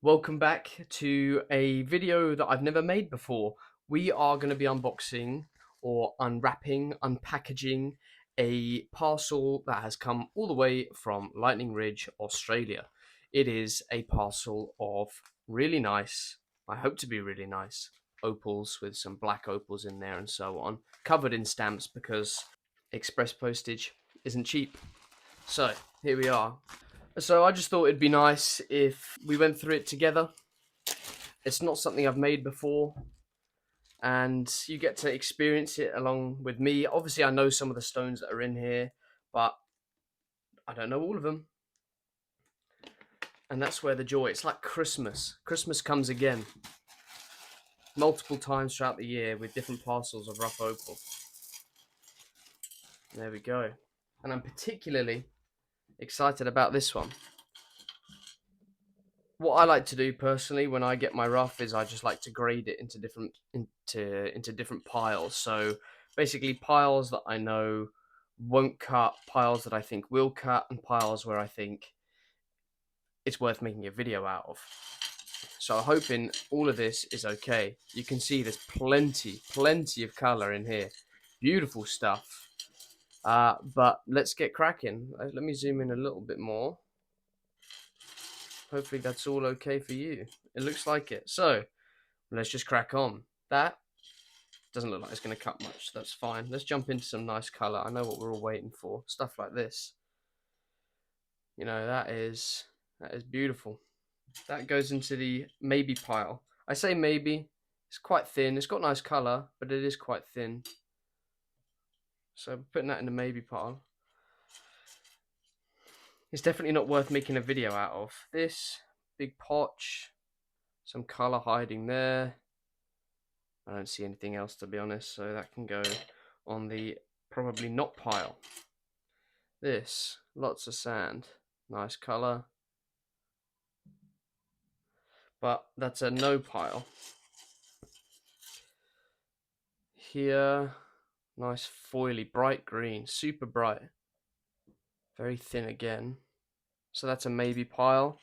Welcome back to a video that I've never made before. We are going to be unboxing or unwrapping, unpackaging a parcel that has come all the way from Lightning Ridge, Australia. It is a parcel of really nice, I hope to be really nice, opals with some black opals in there and so on, covered in stamps because express postage isn't cheap. So, here we are. So I just thought it'd be nice if we went through it together. It's not something I've made before, and you get to experience it along with me. Obviously, I know some of the stones that are in here, but I don't know all of them. And that's where the joy. It's like Christmas. Christmas comes again, multiple times throughout the year with different parcels of rough opal. There we go. And I'm particularly excited about this one. What I like to do personally when I get my rough is I just like to grade it into different piles. So basically piles that I know won't cut, piles that I think will cut, and piles where I think it's worth making a video out of. So I'm hoping all of this is okay. You can see there's plenty of colour in here. Beautiful stuff. But let's get cracking. Let me zoom in a little bit more. Hopefully that's all okay for you. It looks like it. So let's just crack on. That doesn't look like it's going to cut much. That's fine. Let's jump into some nice colour. I know what we're all waiting for. Stuff like this. You know, that is beautiful. That goes into the maybe pile. I say maybe. It's quite thin. It's got nice colour, but it is quite thin. So putting that in the maybe pile. It's definitely not worth making a video out of. This big potch. Some colour hiding there. I don't see anything else, to be honest, so that can go on the probably not pile. This, lots of sand, nice colour, but that's a no pile. Here, nice foily, bright green, super bright, very thin again. So that's a maybe pile,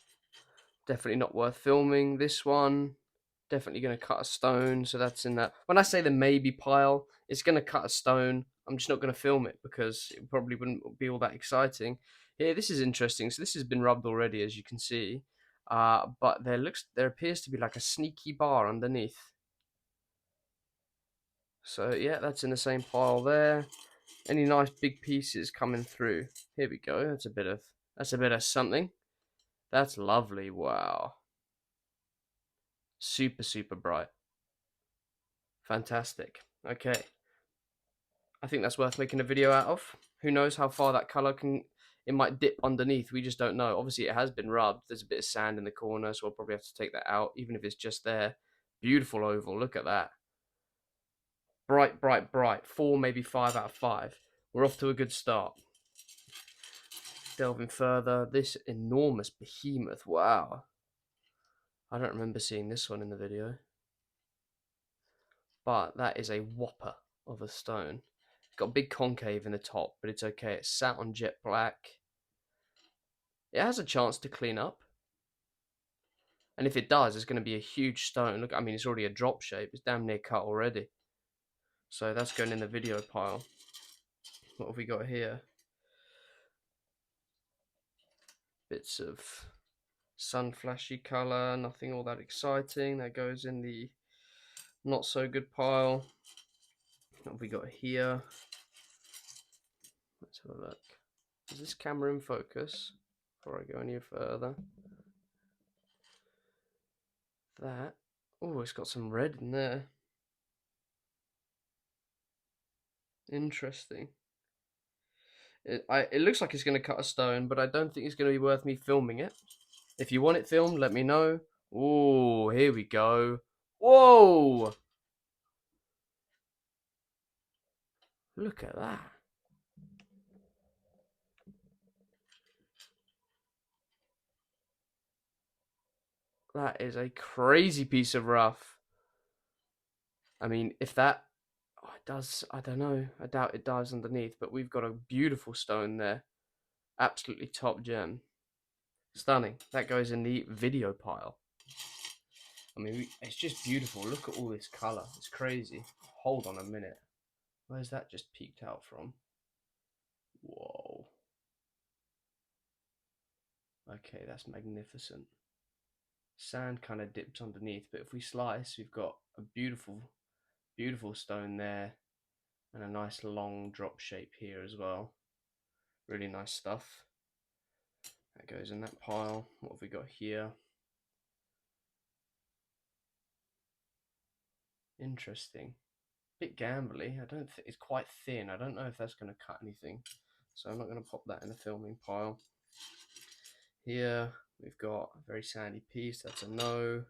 definitely not worth filming. This one, definitely going to cut a stone, so that's in that. When I say the maybe pile, it's going to cut a stone. I'm just not going to film it because it probably wouldn't be all that exciting. Here, this is interesting. So this has been rubbed already, as you can see, but there appears to be like a sneaky bar underneath. So yeah, that's in the same pile there. Any nice big pieces coming through? Here we go. That's a bit of something. That's lovely. Wow. Super bright. Fantastic. Okay. I think that's worth making a video out of. Who knows how far that colour can... It might dip underneath, we just don't know. Obviously, it has been rubbed. There's a bit of sand in the corner, so I'll probably have to take that out, even if it's just there. Beautiful oval, look at that. Bright. 4, maybe 5 out of 5. We're off to a good start. Delving further, this enormous behemoth, wow. I don't remember seeing this one in the video. But that is a whopper of a stone. Got a big concave in the top, but it's okay. It's sat on jet black. It has a chance to clean up. And if it does, it's going to be a huge stone. Look, I mean, it's already a drop shape. It's damn near cut already. So that's going in the video pile. What have we got here? Bits of sun flashy colour. Nothing all that exciting. That goes in the not so good pile. What have we got here? Let's have a look. Is this camera in focus? Before I go any further. That. Oh, it's got some red in there. Interesting. It looks like it's going to cut a stone, but I don't think it's going to be worth me filming it. If you want it filmed, let me know. Oh, here we go. Whoa! Look at that. That is a crazy piece of rough. I mean, if that... Oh, it does, I don't know. I doubt it dives underneath, but we've got a beautiful stone there. Absolutely top gem. Stunning. That goes in the video pile. I mean, it's just beautiful. Look at all this color. It's crazy. Hold on a minute. Where's that just peeked out from? Whoa. Okay, that's magnificent. Sand kind of dips underneath, but if we slice, we've got a beautiful, beautiful stone there and a nice long drop shape here as well. Really nice stuff. That goes in that pile. What have we got here? Interesting. Bit gambly. I don't think it's quite thin. I don't know if that's going to cut anything. So I'm not going to pop that in the filming pile. Here we've got a very sandy piece. That's a no.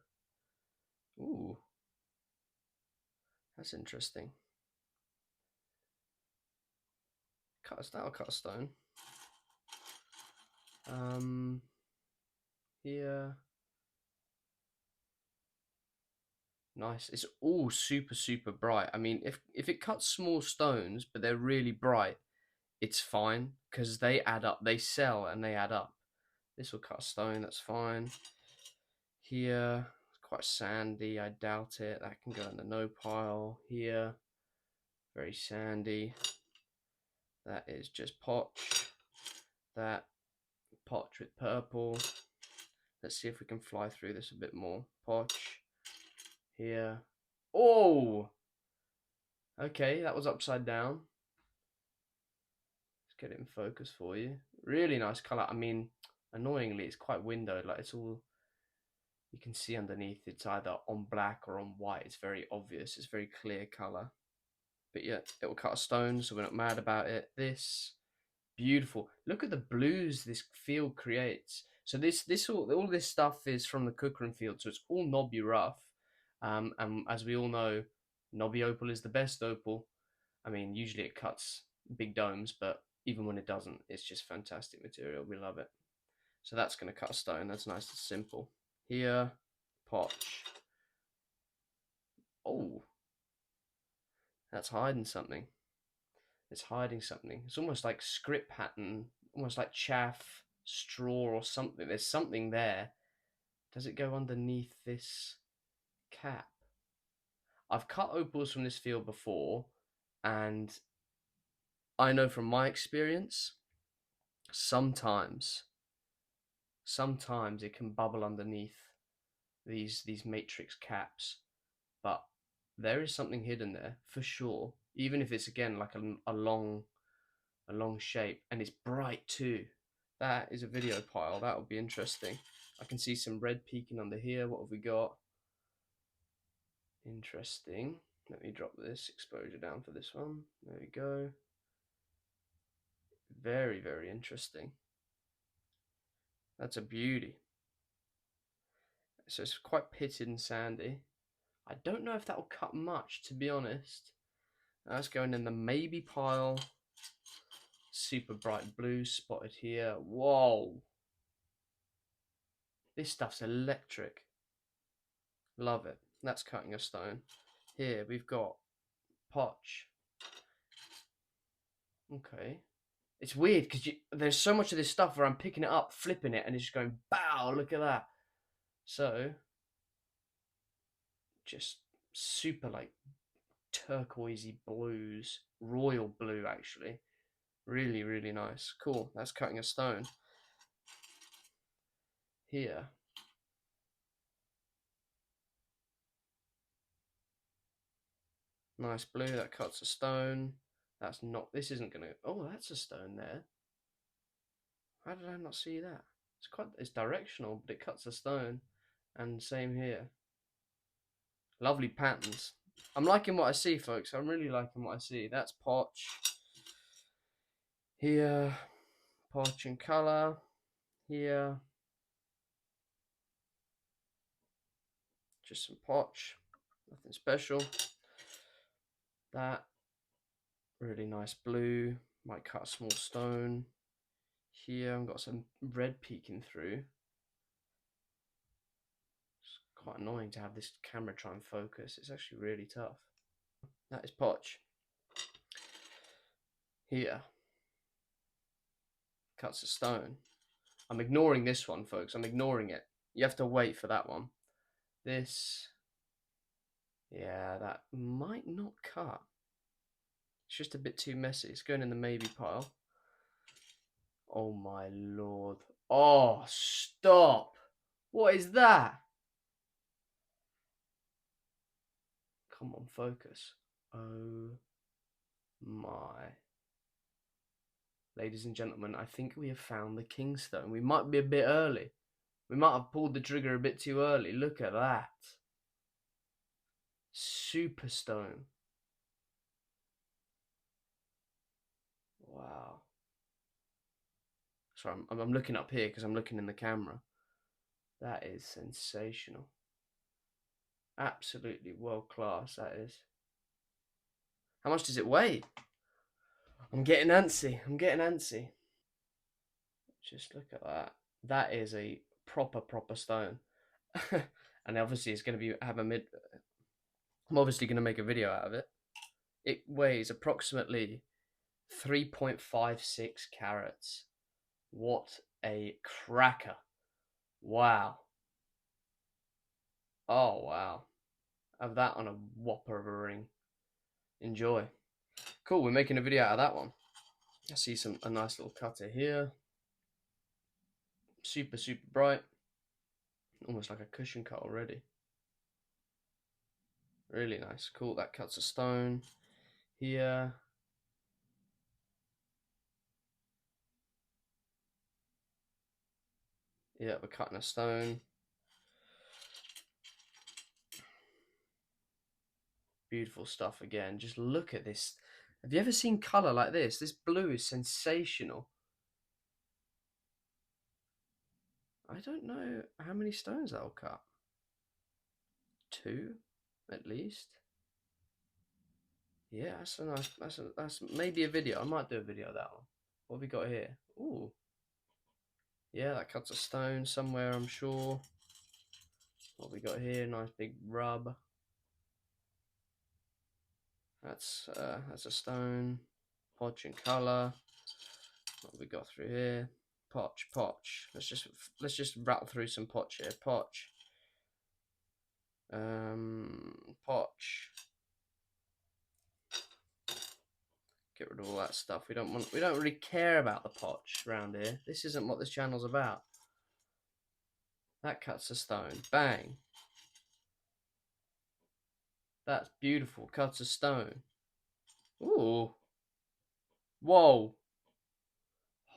Ooh. That's interesting. That'll cut a stone. Here. Nice. It's all super, super bright. I mean, if it cuts small stones, but they're really bright, it's fine because they add up. They sell and they add up. This will cut a stone. That's fine. Here, it's quite sandy. I doubt it. That can go in the no pile. Here, very sandy. That is just potch. That potch with purple. Let's see if we can fly through this a bit more. Potch. Here. Oh! Okay, that was upside down. Let's get it in focus for you. Really nice colour. I mean, annoyingly, it's quite windowed. Like, it's all... You can see underneath it's either on black or on white. It's very obvious. It's very clear colour. But yeah, it will cut a stone, so we're not mad about it. This... Beautiful. Look at the blues this field creates. So all this stuff is from the Cookram field, so it's all knobby rough. And as we all know, knobby opal is the best opal. I mean, usually it cuts big domes, but even when it doesn't, it's just fantastic material. We love it. So that's going to cut a stone. That's nice and simple. Here, potch. Oh, that's hiding something. It's hiding something. It's almost like script pattern, almost like chaff, straw or something. There's something there. Does it go underneath this cap? I've cut opals from this field before, and I know from my experience, sometimes it can bubble underneath these matrix caps, but there is something hidden there for sure. Even if it's again like a long shape, and it's bright too. That is a video pile. That would be interesting. I can see some red peeking under here. What have we got? Interesting. Let me drop this exposure down for this one. There we go. Very, very interesting. That's a beauty. So it's quite pitted and sandy. I don't know if that will cut much, to be honest. That's going in the maybe pile. Super bright blue spotted here. Whoa. This stuff's electric. Love it. That's cutting a stone. Here we've got potch. Okay. It's weird because there's so much of this stuff where I'm picking it up, flipping it, and it's just going, bow, look at that. So, just super like turquoisey blues. Royal blue, actually. Really, really nice. Cool. That's cutting a stone. Here. Nice blue. That cuts a stone. That's not... This isn't going to... Oh, that's a stone there. How did I not see that? It's directional, but it cuts a stone. And same here. Lovely patterns. I'm liking what I see, folks. I'm really liking what I see. That's potch. Here, potch and colour. Here, just some potch. Nothing special. That, really nice blue. Might cut a small stone. Here, I've got some red peeking through. It's quite annoying to have this camera try and focus. It's actually really tough. That is potch. Here, cuts a stone. I'm ignoring this one, folks. I'm ignoring it. You have to wait for that one. This, yeah, that might not cut. It's just a bit too messy. It's going in the maybe pile. Oh my lord. Oh, stop. What is that? Come on, focus. Oh my. Ladies and gentlemen, I think we have found the Kingstone. We might be a bit early. We might have pulled the trigger a bit too early. Look at that. Superstone. Wow. Sorry, I'm looking up here because I'm looking in the camera. That is sensational. Absolutely world class, that is. How much does it weigh? I'm getting antsy. I'm getting antsy. Just look at that. That is a proper stone. And obviously it's going to be have a mid. I'm obviously going to make a video out of it. It weighs approximately 3.56 carats. What a cracker. Wow. Oh, wow. Have that on a whopper of a ring. Enjoy. Cool, we're making a video out of that one. I see a nice little cutter here. Super bright. Almost like a cushion cut already. Really nice. Cool, that cuts a stone. Here. Yeah, we're cutting a stone. Beautiful stuff again. Just look at this. Have you ever seen colour like this? This blue is sensational. I don't know how many stones that'll cut. 2, at least. Yeah, that's a nice. That's maybe a video. I might do a video of that one. What have we got here? Ooh. Yeah, that cuts a stone somewhere, I'm sure. What have we got here? Nice big rub. That's a stone. Podge and colour. What have we got through here? Potch. Let's just rattle through some potch here. Potch. Potch. Get rid of all that stuff. We don't really care about the potch around here. This isn't what this channel's about. That cuts a stone. Bang. That's beautiful. Cuts a stone. Ooh. Whoa.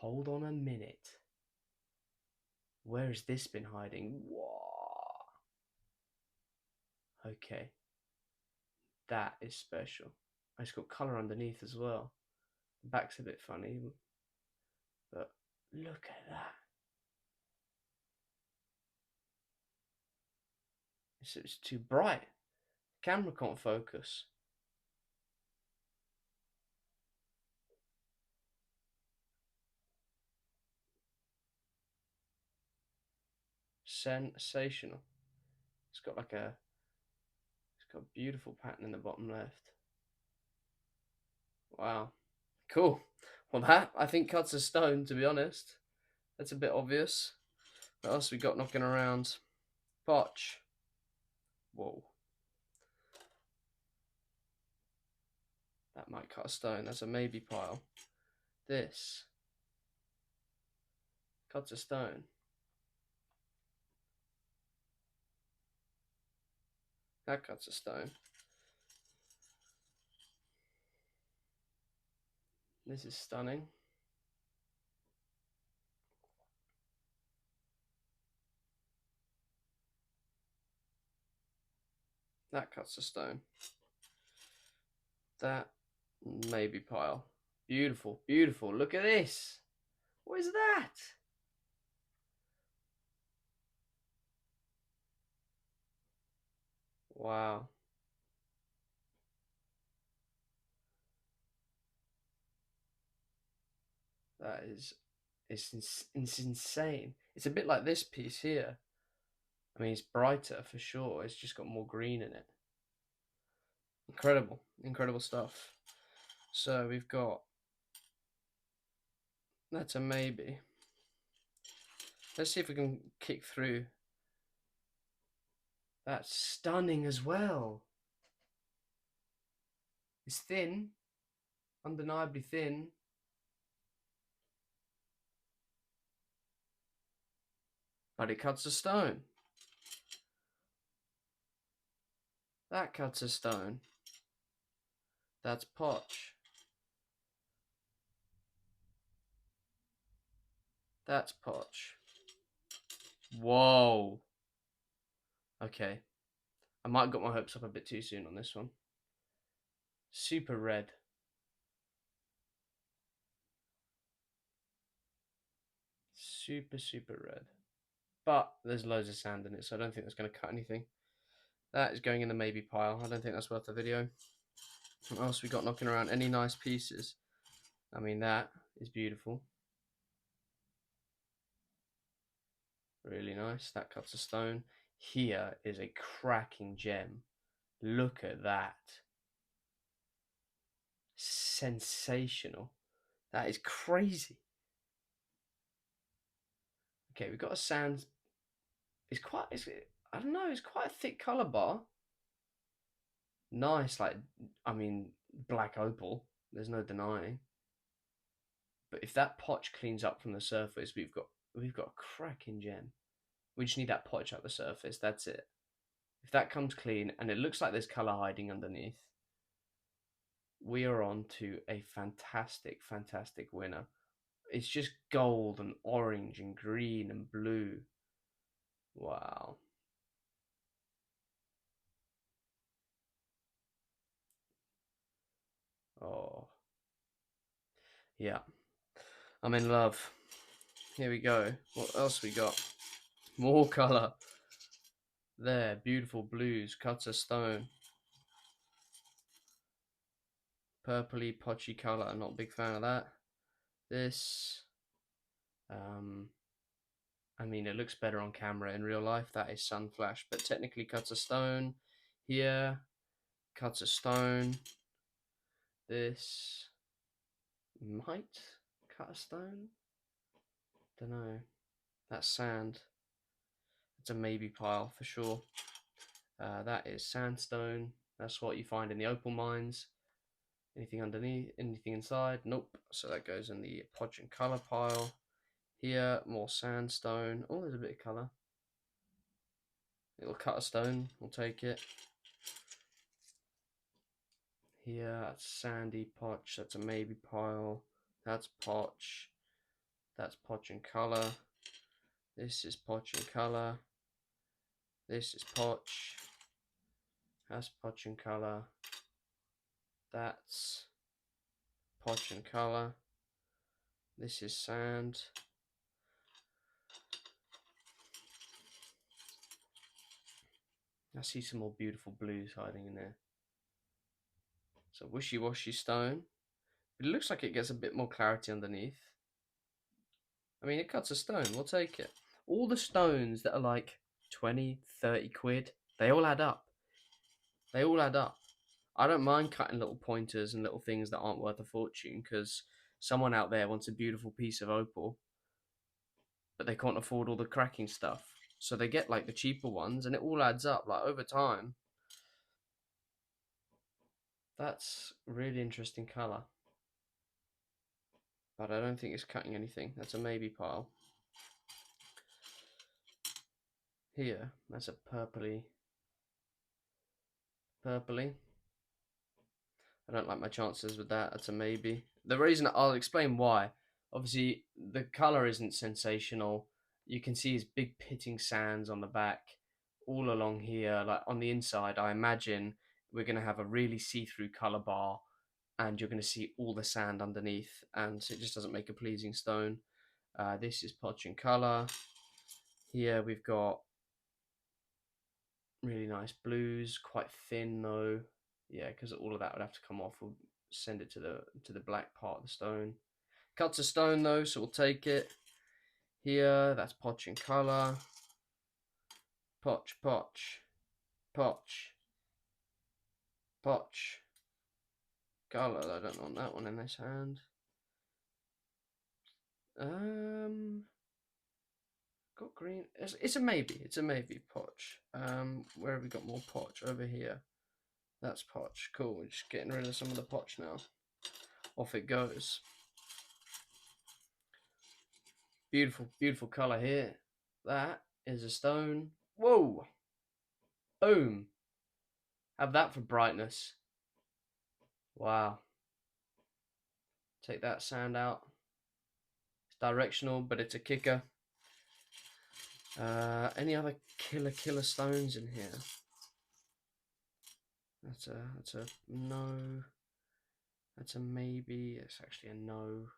Hold on a minute. Where has this been hiding? Whoa. Okay. That is special. It's got colour underneath as well. The back's a bit funny. But look at that. It's too bright. Camera can't focus. Sensational. It's got a beautiful pattern in the bottom left. Wow. Cool. Well, that I think cuts a stone, to be honest. That's a bit obvious. What else we got knocking around? Potch. Whoa. That might cut a stone. That's a maybe pile. This cuts a stone. That cuts a stone. This is stunning. That cuts a stone. That maybe pile. Beautiful, beautiful. Look at this. What is that? Wow. That is, it's insane. It's a bit like this piece here. I mean, it's brighter for sure. It's just got more green in it. Incredible, incredible stuff. So we've got, that's a maybe. Let's see if we can kick through That's stunning as well. It's thin, undeniably thin. But it cuts a stone. That cuts a stone. That's potch. That's potch. Whoa. Okay. I might have got my hopes up a bit too soon on this one. Super red. Super, super red. But there's loads of sand in it, so I don't think that's going to cut anything. That is going in the maybe pile. I don't think that's worth the video. What else we got knocking around? Any nice pieces? I mean, that is beautiful. Really nice. That cuts a stone. Here is a cracking gem. Look at that. Sensational. That is crazy. Okay, we've got a sand. I don't know, it's quite a thick colour bar. Nice, like, I mean, black opal. There's no denying. But if that potch cleans up from the surface, we've got a cracking gem. We just need that potch up the surface. That's it. If that comes clean and it looks like there's colour hiding underneath, we are on to a fantastic, fantastic winner. It's just gold and orange and green and blue. Wow. Oh, yeah. I'm in love. Here we go. What else we got? More colour. There, beautiful blues. Cuts a stone. Purpley, potchy colour. Not a big fan of that. This, um, I mean, it looks better on camera. In real life, that is sun flash, but technically cuts a stone. Here, cuts a stone. This might cut a stone. Don't know. That's sand. It's a maybe pile for sure. That is sandstone. That's what you find in the opal mines. Anything underneath? Anything inside? Nope. So that goes in the podge and colour pile. Here, more sandstone. Oh, there's a bit of colour. It'll cut a stone. We'll take it. Here, that's sandy potch. That's a maybe pile. That's potch. That's potch and colour. This is potch and colour. This is potch. That's potch and colour. That's potch and colour. This is sand. I see some more beautiful blues hiding in there. It's a wishy-washy stone. But it looks like it gets a bit more clarity underneath. I mean, it cuts a stone. We'll take it. All the stones that are like 20, 30 quid, they all add up. They all add up. I don't mind cutting little pointers and little things that aren't worth a fortune because someone out there wants a beautiful piece of opal, but they can't afford all the cracking stuff. So they get like the cheaper ones and it all adds up like over time. That's really interesting colour. But I don't think it's cutting anything. That's a maybe pile. Here, that's a purpley. Purpley. I don't like my chances with that. That's a maybe. The reason, I'll explain why. Obviously, the colour isn't sensational. You can see his big pitting sands on the back, all along here. Like on the inside, I imagine we're going to have a really see-through colour bar, and you're going to see all the sand underneath, and so it just doesn't make a pleasing stone. This is potch and colour. Here we've got really nice blues, quite thin though. Yeah, because all of that would have to come off. We'll send it to the black part of the stone. Cuts a stone though, so we'll take it. Here, that's potch and colour. Potch, potch, potch, potch. Colour, I don't want that one in this hand. Got green. It's a maybe. It's a maybe. Potch. Where have we got more potch? Over here. That's potch. Cool. We're just getting rid of some of the potch now. Off it goes. Beautiful, beautiful color here. That is a stone. Whoa! Boom! Have that for brightness. Wow. Take that sand out. It's directional, but it's a kicker. Any other killer stones in here? That's a no. That's a maybe. It's actually a no.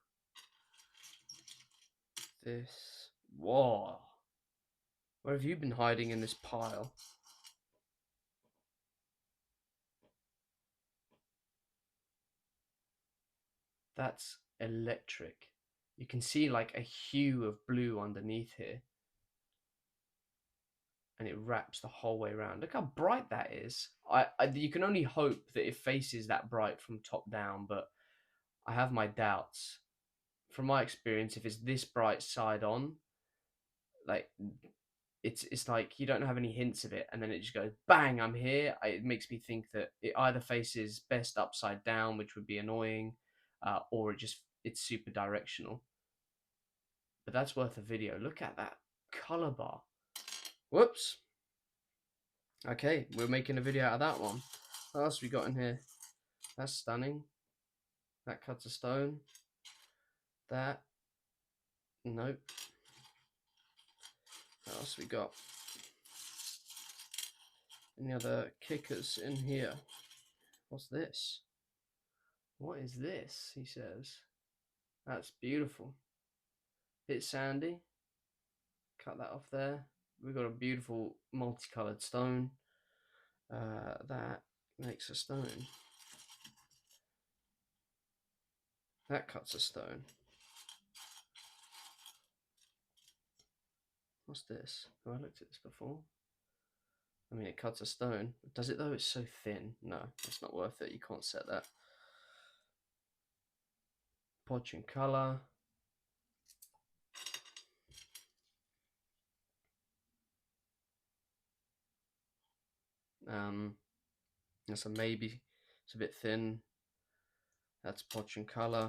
This. Whoa. Where have you been hiding in this pile? That's electric. You can see like a hue of blue underneath here. And it wraps the whole way around. Look how bright that is. You can only hope that it faces that bright from top down, but I have my doubts. From my experience, if it's this bright side on, like it's like you don't have any hints of it, and then it just goes bang. I'm here. It makes me think that it either faces best upside down, which would be annoying, or it's super directional. But that's worth a video. Look at that color bar. Whoops. Okay, we're making a video out of that one. What else we got in here? That's stunning. That cuts a stone. That. Nope. What else we got? Any other kickers in here? What's this? What is this? He says. That's beautiful. Bit sandy. Cut that off there. We've got a beautiful multicolored stone. That makes a stone. That cuts a stone. What's this? Have I looked at this before? I mean, it cuts a stone. Does it though? It's so thin. No, it's not worth it. You can't set that. Potch and color. That's a maybe. It's a bit thin. That's potch and color.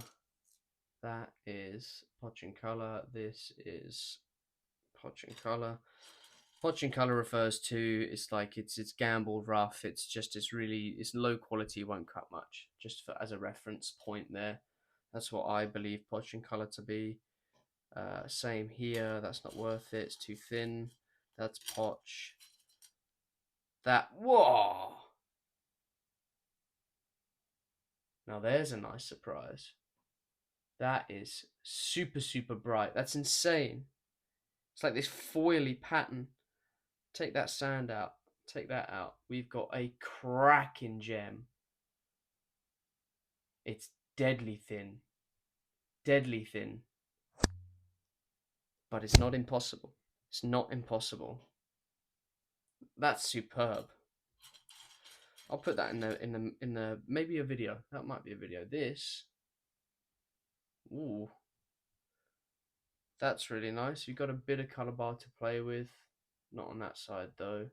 That is potch and color. This is potch and color. Potch and color refers to it's like it's gambled rough. It's low quality. Won't cut much. Just as a reference point there. That's what I believe potch and color to be. Same here. That's not worth it. It's too thin. That's potch. Whoa. Now there's a nice surprise. That is super bright. That's insane. It's like this foily pattern. Take that sand out. Take that out. We've got a cracking gem. It's deadly thin. Deadly thin. But it's not impossible. It's not impossible. That's superb. I'll put that in the maybe a video. That might be a video. This. Ooh. That's really nice. You've got a bit of color bar to play with. Not on that side though.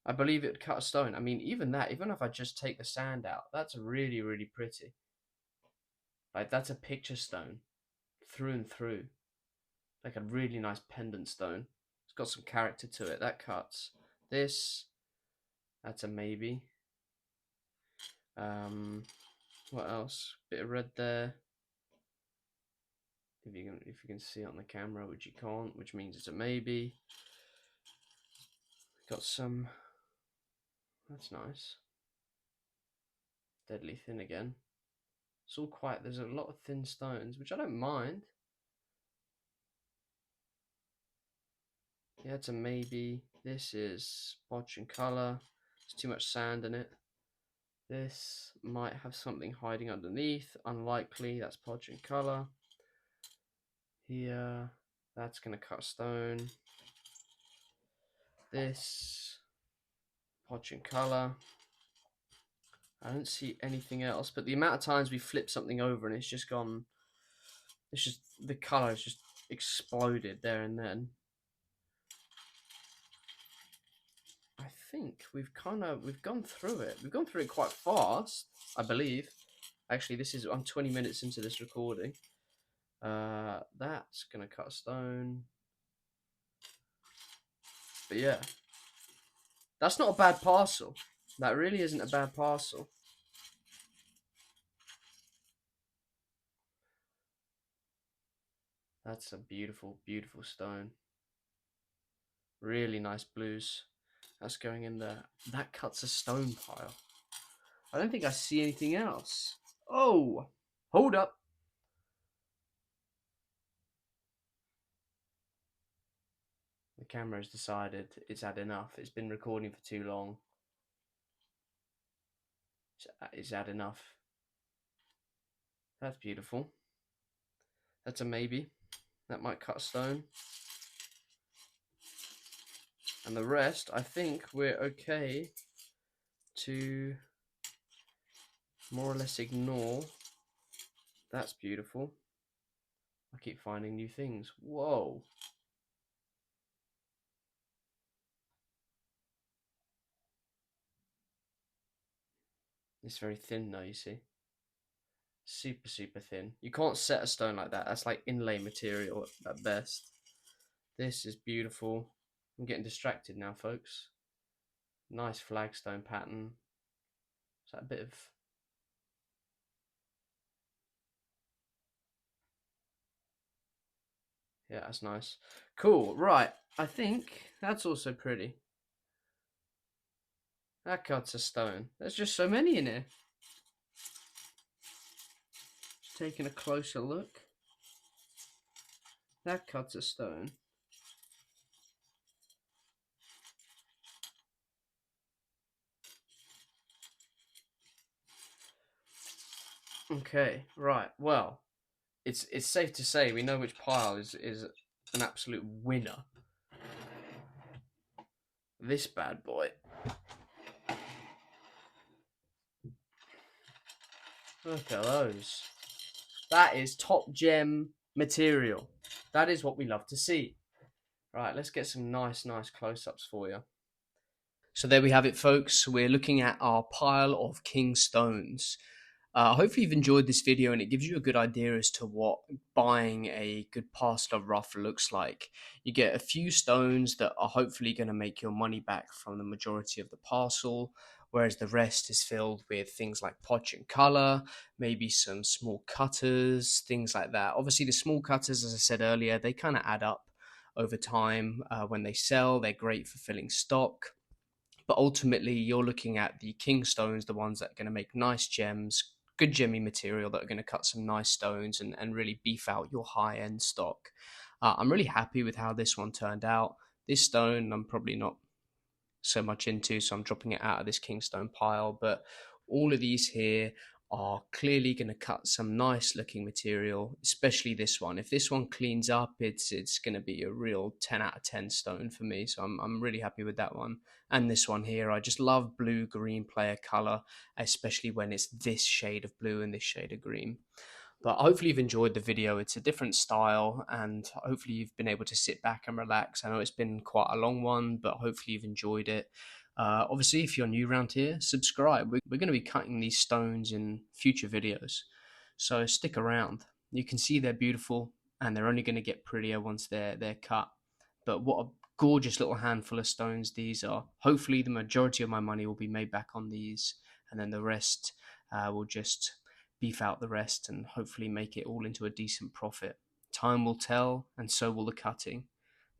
I believe it would cut a stone. I mean, even if I just take the sand out, that's really pretty. Like, that's a picture stone through and through. Like a really nice pendant stone. It's got some character to it. That cuts. This, that's a maybe. What else? Bit of red there. If you can see it on the camera, which you can't, which means it's a maybe. Got some. That's nice. Deadly thin again. It's all quite. There's a lot of thin stones, which I don't mind. Yeah, it's a maybe. This is potch and color. There's too much sand in it. This might have something hiding underneath. Unlikely. That's potch and color. Here, that's gonna cut stone. This potch and color. I don't see anything else, but the amount of times we flip something over and it's just gone It's just the color has just exploded there and then. I think we've gone through it. We've gone through it quite fast, I believe. Actually, I'm 20 minutes into this recording. That's gonna cut a stone. But yeah, that's not a bad parcel. That really isn't a bad parcel. That's a beautiful, beautiful stone. Really nice blues. That's going in there. That cuts a stone pile. I don't think I see anything else. Oh, hold up. The camera has decided it's had enough. It's been recording for too long. It's had enough. That's beautiful. That's a maybe. That might cut a stone. And the rest, I think we're okay to more or less ignore. That's beautiful. I keep finding new things. Whoa. It's very thin now, you see. Super, super thin. You can't set a stone like that. That's like inlay material at best. This is beautiful. I'm getting distracted now, folks. Nice flagstone pattern. Is that a bit of... Yeah, that's nice. Cool, right. I think that's also pretty. That cuts a stone. There's just so many in here. Just taking a closer look. That cuts a stone. Okay, right. Well, it's safe to say we know which pile is an absolute winner. This bad boy. Look at those. That is top gem material. That is what we love to see. Right, let's get some nice close-ups for you. So there we have it, folks. We're looking at our pile of king stones. Hopefully you've enjoyed this video and it gives you a good idea as to what buying a good parcel of rough looks like. You get a few stones that are hopefully going to make your money back from the majority of the parcel, whereas the rest is filled with things like potch and colour, maybe some small cutters, things like that. Obviously the small cutters, as I said earlier, they kind of add up over time when they sell. They're great for filling stock. But ultimately, you're looking at the king stones, the ones that are going to make nice gems, good gemmy material that are going to cut some nice stones and really beef out your high end stock. I'm really happy with how this one turned out. This stone, I'm probably not so much into, so I'm dropping it out of this Kingstone pile. But all of these here are clearly going to cut some nice looking material, especially this one. If this one cleans up, it's going to be a real 10 out of 10 stone for me. So I'm really happy with that one. And this one here, I just love blue green player color, especially when it's this shade of blue and this shade of green. But hopefully you've enjoyed the video. It's a different style and hopefully you've been able to sit back and relax. I know it's been quite a long one, but hopefully you've enjoyed it. Obviously, if you're new around here, subscribe. We're going to be cutting these stones in future videos. So stick around. You can see they're beautiful and they're only going to get prettier once they're cut. But what a gorgeous little handful of stones these are. Hopefully the majority of my money will be made back on these and then the rest will just beef out the rest and hopefully make it all into a decent profit. Time will tell, and so will the cutting.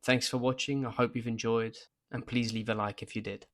Thanks for watching. I hope you've enjoyed, and please leave a like if you did.